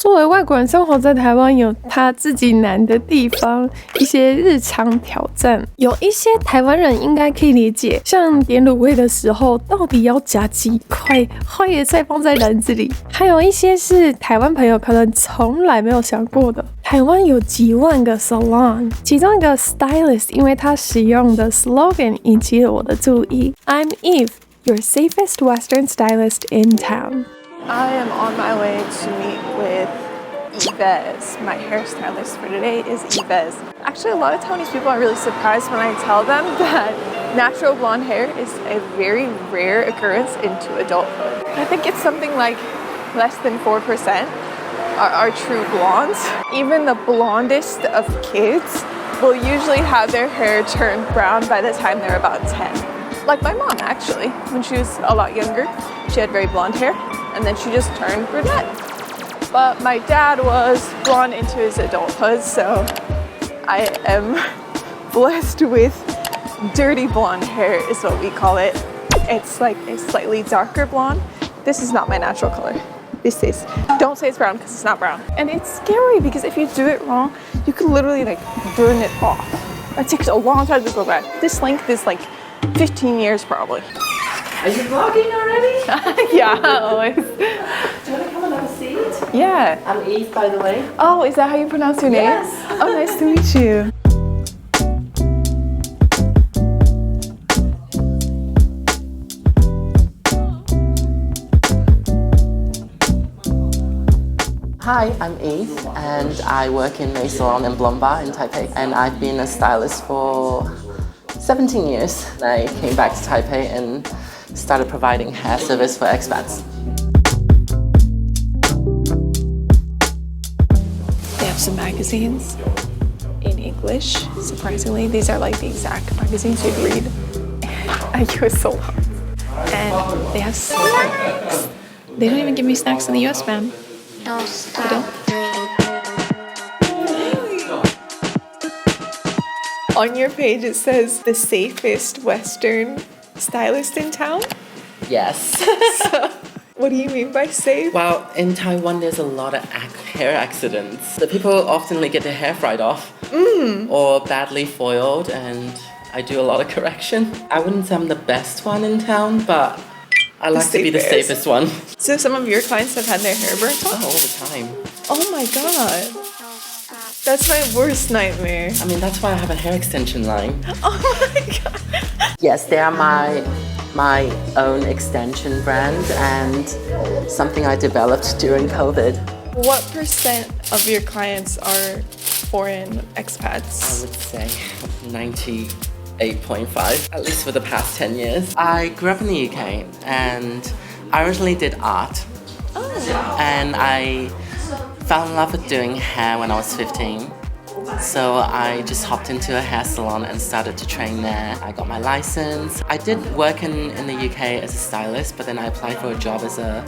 作为外国人生活在台湾，有他自己难的地方，一些日常挑战，有一些台湾人应该可以理解，像点卤味的时候，到底要夹几块花椰菜放在篮子里，还有一些是台湾朋友可能从来没有想过的。台湾有几万个 salon， 其中一个 stylist 因为他使用的 slogan 引起了我的注意。I'm Yves, your safest Western stylist in town. I am on my way to meet with Yves. My hairstylist for today is Yves. Actually, a lot of Taiwanese people are really surprised when I tell them that natural blonde hair is a very rare occurrence into adulthood. I think it's something like less than 4% are true blondes. Even the blondest of kids will usually have their hair turn brown by the time they're about 10. Like my mom, actually. When she was a lot younger, she had very blonde hair, and then she just turned brunette. But my dad was blonde into his adulthood, so I am blessed with dirty blonde hair is what we call it. It's like a slightly darker blonde. This is not my natural color. This is. Don't say it's brown because it's not brown. And it's scary because if you do it wrong, you could literally like burn it off. It takes a long time to go back. This length is like 15 years probably. Are you vlogging already? Yeah, always. Do you want to come and have a seat? Yeah. I'm Yves, by the way. Oh, is that how you pronounce your name? Yes. Oh, nice to meet you. Hi, I'm Yves, and I work in a salon in Blonde Bar in Taipei, and I've been a stylist for 17 years. I came back to Taipei and started providing hair service for expats. They have some magazines in English. Surprisingly, these are like the exact magazines you'd read at US salons. And they have snacks. They don't even give me snacks in the US, man. Don't stop. On your page, it says the safest Western stylist in town. Yes. So, what do you mean by safe? Well, in Taiwan, there's a lot of hair accidents. The people often get their hair fried off or badly foiled, and I do a lot of correction. I wouldn't say I'm the best one in town, but I like to be the safest one. So some of your clients have had their hair burnt off? Oh, all the time. Oh my god. That's my worst nightmare. I mean, that's why I have a hair extension line. Oh my god. Yes, they are my own extension brand and something I developed during COVID. What % of your clients are foreign I expats? would say 98.5, at least for the past 10 years. I grew up in the UK and I originally did art. Oh. And I fell in love with doing hair when I was 15. So I just hopped into a hair salon and started to train there. I got my license. I did work in the UK as a stylist, but then I applied for a job as a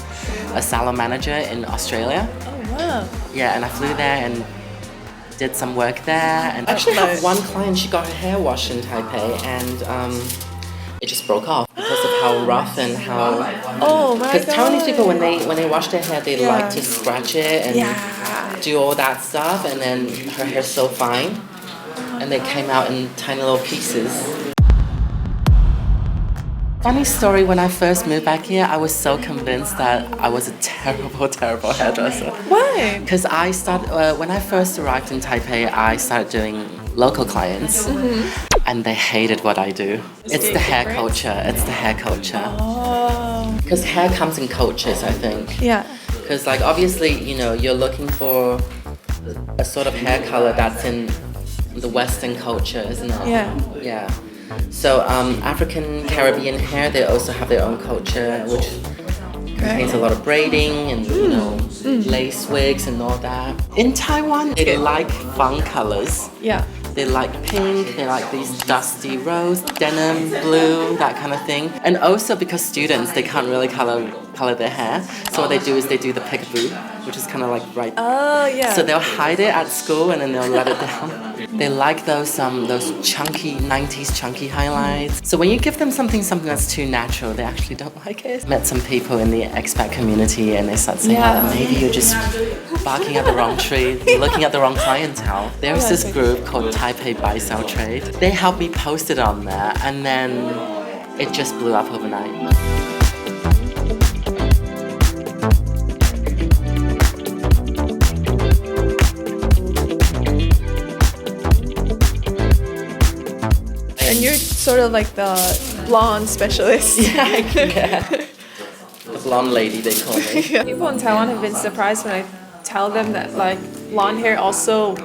salon manager in Australia. Oh wow. Yeah, and I flew there and did some work there. And actually I have one client, she got her hair washed in Taipei and it just broke off because of how rough and how... Oh my god. Because Taiwanese people, when they wash their hair, they like to scratch it and do all that stuff, and then her hair's so fine, and they came out in tiny little pieces. Funny story, when I first moved back here, I was so convinced that I was a terrible, terrible hairdresser. Why? Because I started, when I first arrived in Taipei, I started doing local clients, and they hated what I do. It's the hair culture. It's the hair culture. Oh. Because hair comes in cultures, I think. Yeah. Because like obviously, you know, you're looking for a sort of hair color that's in the Western culture, isn't it? Yeah. Yeah. So African Caribbean hair, they also have their own culture, which contains a lot of braiding and you know lace wigs and all that. In Taiwan, they like fun colors. Yeah. They like pink, they like these dusty rose, denim, blue, that kind of thing. And also because students, they can't really color color their hair. So what they do is they do the peekaboo, which is kind of like right. Oh, yeah. So they'll hide it at school and then they'll let it down. They like those chunky 90s chunky highlights. So when you give them something that's too natural, they actually don't like it. Met some people in the expat community and they start saying, maybe you're just barking at the wrong tree, looking at the wrong clientele. There's this group called Taipei Buy Sell Trade. They helped me post it on there and then it just blew up overnight. And you're sort of like the blonde specialist. Yeah. The blonde lady, they call me. People in Taiwan have been surprised when I tell them that like blonde hair also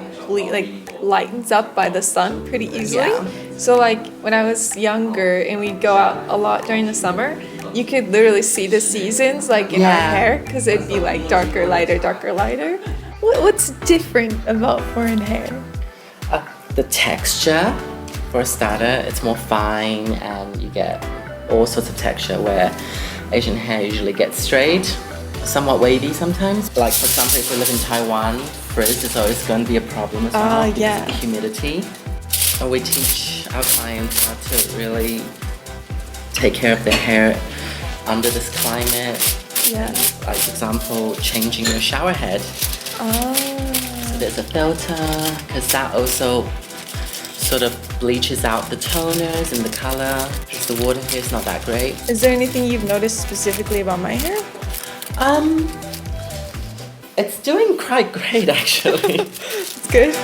lightens up by the sun pretty easily. Yeah. So like when I was younger and we'd go out a lot during the summer, you could literally see the seasons like in our hair because it'd be like darker, lighter, darker, lighter. What's different about foreign hair? The texture. For a starter, it's more fine and you get all sorts of texture where Asian hair usually gets straight, somewhat wavy sometimes. Like for example, if we live in Taiwan, frizz is always going to be a problem as well because of the humidity. And we teach our clients how to really take care of their hair under this climate. Yeah. Like for example, changing your shower head. So there's a filter because that also sort of bleaches out the toners and the color because the water here is not that great. Is there anything you've noticed specifically about my hair? It's doing quite great actually. It's good.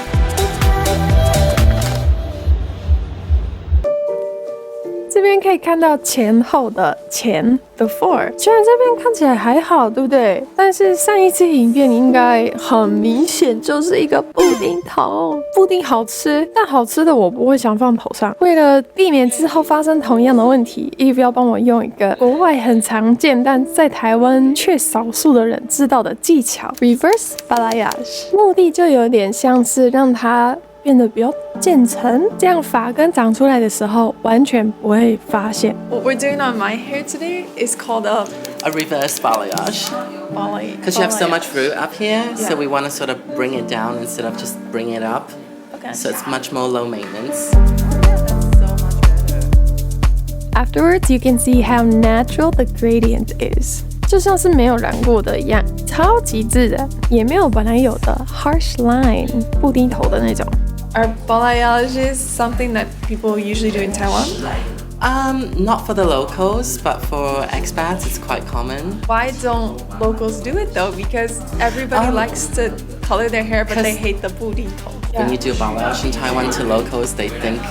这边可以看到前后的前 before， 虽然这边看起来还好，对不对？但是上一支影片应该很明显就是一个布丁头。布丁好吃，但好吃的我不会想放头上。为了避免之后发生同样的问题，Yves要帮我用一个国外很常见，但在台湾却少数的人知道的技巧 ，reverse balayage， 目的就有点像是让它变得比较渐层，这样发根长出来的时候完全不会发现。What we're doing on my hair today is called a reverse balayage. Because you have so much root up here, so we want to sort of bring it down instead of just bring it up. Okay. So it's much more low maintenance. Afterwards, you can see how natural the gradient is. 就像是没有染过的一样，超级自然，也没有本来有的 harsh line 布丁头的那种。Are balayages something that people usually do in Taiwan? Not for the locals, but for expats, it's quite common. Why don't locals do it though? Because everybody likes to color their hair, but they hate the 布丁头. When you do balayage in Taiwan to locals, they think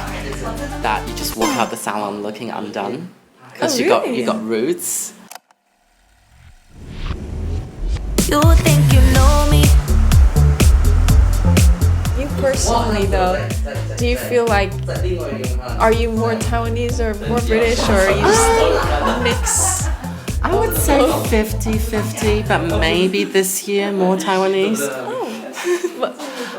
that you just walk out the salon looking undone because you got roots. You think you know me? You personally though, do you feel like, are you more Taiwanese or more British, or are you just a mix? I would say 50-50, but maybe this year more Taiwanese.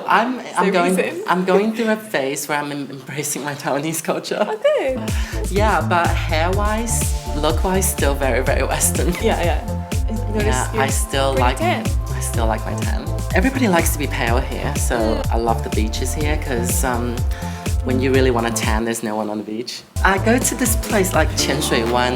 I'm going through a phase where I'm embracing my Taiwanese culture. Okay. Yeah, but hair-wise, look-wise, still very, very Western. Yeah. I still like my tan. Everybody likes to be pale here, so I love the beaches here because when you really want to tan, there's no one on the beach. I go to this place like 浅水湾.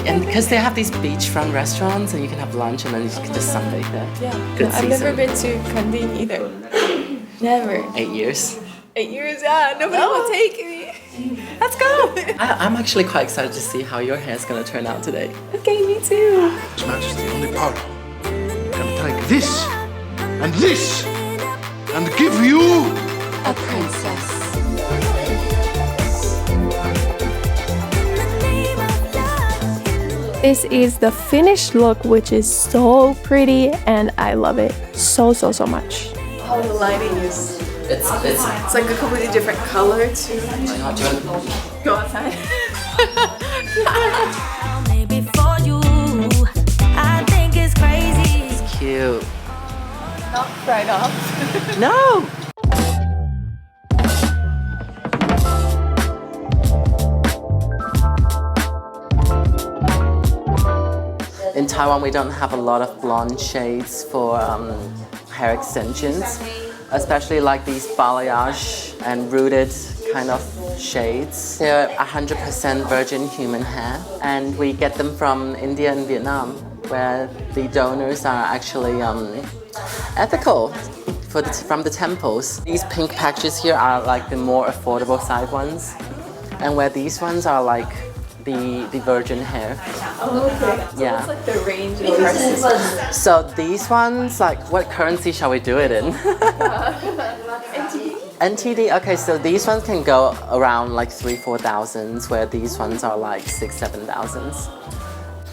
And because they have these beachfront restaurants and you can have lunch and then you can just sunbathe there. Yeah. Good I've season. never been to Kanding either. Never. 8 years. 8 years, yeah. Nobody will take me. Let's go. I'm actually quite excited to see how your hair is going to turn out today. Okay, me too. His Majesty, only power can take this and this and give you A princess. This is the finished look, which is so pretty and I love it so much. Oh, the lighting is... It's It's like a completely different color too. Go outside. Maybe for you, I think it's crazy. cute. Not right off. No! Taiwan, we don't have a lot of blonde shades for hair extensions, especially like these balayage and rooted kind of shades. They're 100% virgin human hair, and we get them from India and Vietnam, where the donors are actually ethical from the temples. These pink patches here are like the more affordable side ones, and where these ones are like the virgin hair. Oh, okay. So Yeah. what's like the range of prices? So these ones, like, what currency shall we do it in? NTD. Okay, so these ones can go around like 3-4 thousands, where these ones are like 6-7 thousands.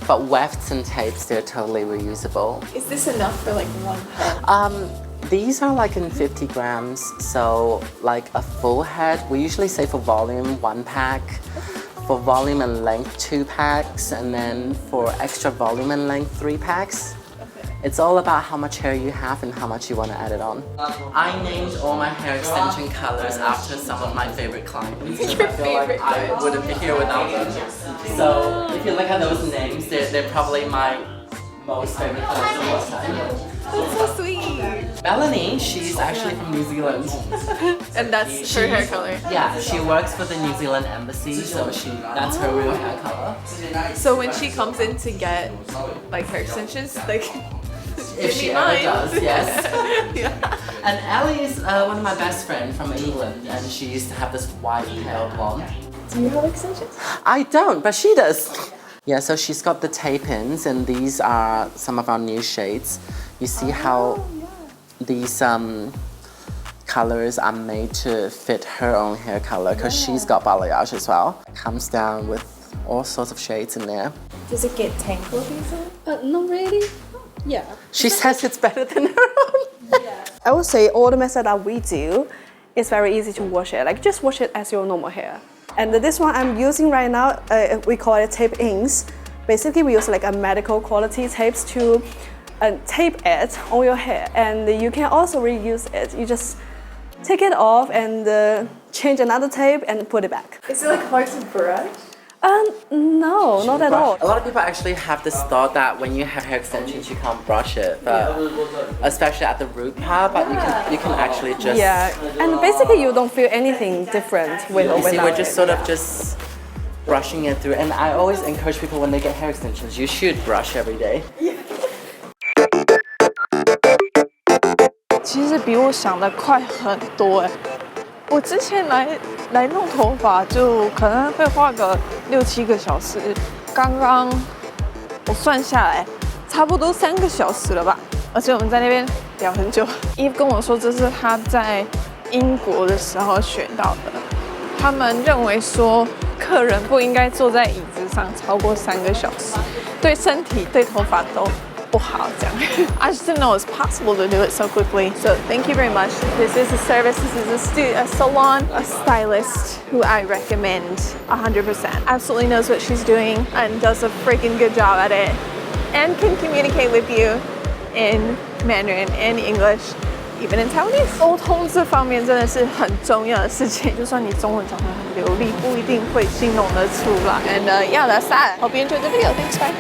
But wefts and tapes, they're totally reusable. Is this enough for like one head? These are like in 50 grams, so like a full head, we usually say for volume 1 pack, for volume and length 2 packs, and then for extra volume and length 3 packs. It's all about how much hair you have and how much you want to add it on. I named all my hair extension colors after some of my favorite clients. Because I feel like I wouldn't be here without them. So if you look at those names, they're probably my most favorite colors of all time. That's so sweet. Melanie, she's actually from New Zealand. And that's her hair color. Yeah, she works for the New Zealand embassy, so that's her real hair color. So when she comes in to get like hair extensions, like If she ever does, yes. And Ellie is one of my best friends from England, and she used to have this white hair blonde. Do you have extensions? I don't, but she does. Yeah, so she's got the tape-ins, and these are some of our new shades. You see how these colors are made to fit her own hair color, because she's got balayage as well. It comes down with all sorts of shades in there. Does it get tangled easily? Not really. Yeah. She says it's better than her own. I would say all the method that we do is very easy to wash it. Like just wash it as your normal hair. And this one I'm using right now, we call it tape ins. Basically, we use like a medical quality tapes to tape it on your hair, and you can also reuse it. You just take it off and change another tape and put it back. Is it like hard to brush? No, not at all. A lot of people actually have this thought that when you have hair extensions, you can't brush it, but especially at the root part. But you can actually just And basically you don't feel anything different with or You see, without we're just it. sort of just brushing it through. And I always encourage people when they get hair extensions, you should brush every day. 其实比我想的快很多哎！我之前来弄头发就可能会花个6-7个小时，刚刚我算下来差不多3个小时了吧，而且我们在那边聊很久。Yves 跟我说这是他在英国的时候学到的，他们认为说客人不应该坐在椅子上超过3个小时，对身体对头发都不好这样。I just didn't know it was possible to do it so quickly. So thank you very much. This is a service. This is a salon, a stylist who I recommend 100%. Absolutely knows what she's doing and does a freaking good job at it, and can communicate with you in Mandarin and English, even in Taiwanese. 沟通这方面真的是很重要的事情，就算你中文讲得很流利，不一定会形容得出来。And yeah, that's that. Hope you enjoyed the video. Thanks, bye.